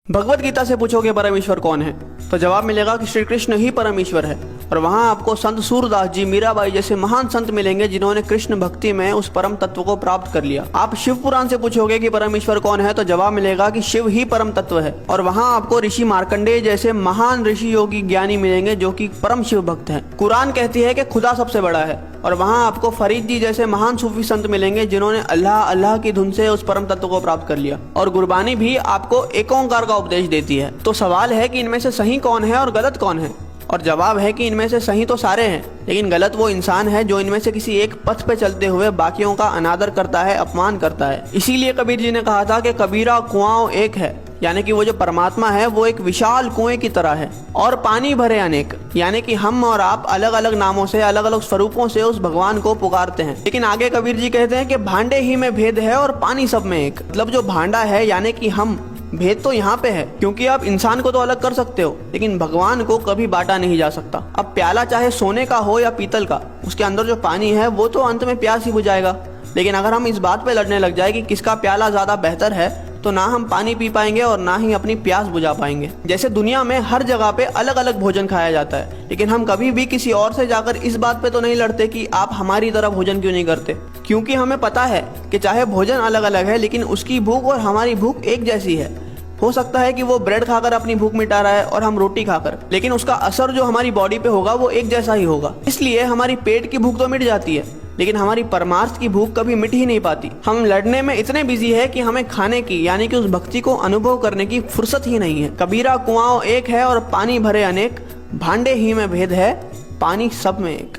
भगवत गीता से पूछोगे परमेश्वर कौन है तो जवाब मिलेगा कि श्री कृष्ण ही परमेश्वर है। और वहाँ आपको संत सूरदास जी, मीराबाई जैसे महान संत मिलेंगे जिन्होंने कृष्ण भक्ति में उस परम तत्व को प्राप्त कर लिया। आप शिव पुराण से पूछोगे कि परमेश्वर कौन है तो जवाब मिलेगा कि शिव ही परम तत्व है। और वहाँ आपको ऋषि मार्कंडेय जैसे महान ऋषि योगी ज्ञानी मिलेंगे जो कि परम शिव भक्त हैं। कुरान कहती है कि खुदा सबसे बड़ा है। और वहाँ आपको फरीद जी जैसे महान सूफी संत मिलेंगे जिन्होंने अल्लाह अल्लाह की धुन से उस परम तत्व को प्राप्त कर लिया। और गुरबानी भी आपको एक ओंकार का उपदेश देती है। तो सवाल है कि इनमें से सही कौन है और गलत कौन है। और जवाब है कि इनमें से सही तो सारे हैं, लेकिन गलत वो इंसान है जो इनमें से किसी एक पथ पे चलते हुए बाकियों का अनादर करता है, अपमान करता है। इसीलिए कबीर जी ने कहा था कि कबीरा कुआं एक है, यानी कि वो जो परमात्मा है वो एक विशाल कुएं की तरह है और पानी भरे अनेक, यानी कि हम और आप अलग अलग नामों से, अलग अलग स्वरूपों से उस भगवान को पुकारते हैं। लेकिन आगे कबीर जी कहते हैं कि भांडे ही में भेद है और पानी सब में एक। मतलब जो भांडा है यानी कि हम, भेद तो यहाँ पे है, क्योंकि आप इंसान को तो अलग कर सकते हो लेकिन भगवान को कभी बांटा नहीं जा सकता। अब प्याला चाहे सोने का हो या पीतल का, उसके अंदर जो पानी है वो तो अंत में प्यास ही बुझाएगा। लेकिन अगर हम इस बात पे लड़ने लग जाए कि किसका प्याला ज्यादा बेहतर है तो ना हम पानी पी पाएंगे और ना ही अपनी प्यास बुझा पाएंगे। जैसे दुनिया में हर जगह पे अलग अलग भोजन खाया जाता है, लेकिन हम कभी भी किसी और से जाकर इस बात पे तो नहीं लड़ते कि आप हमारी तरह भोजन क्यों नहीं करते, क्योंकि हमें पता है कि चाहे भोजन अलग अलग है लेकिन उसकी भूख और हमारी भूख एक जैसी है। हो सकता है कि वो ब्रेड खाकर अपनी भूख मिटा रहा है और हम रोटी खाकर, लेकिन उसका असर जो हमारी बॉडी पे होगा वो एक जैसा ही होगा। इसलिए हमारी पेट की भूख तो मिट जाती है लेकिन हमारी परमार्थ की भूख कभी मिट ही नहीं पाती। हम लड़ने में इतने बिजी है कि हमें खाने की, यानी कि उस भक्ति को अनुभव करने की फुर्सत ही नहीं है। कबीरा कुआं एक है और पानी भरे अनेक, भांडे ही में भेद है, पानी सब में एक।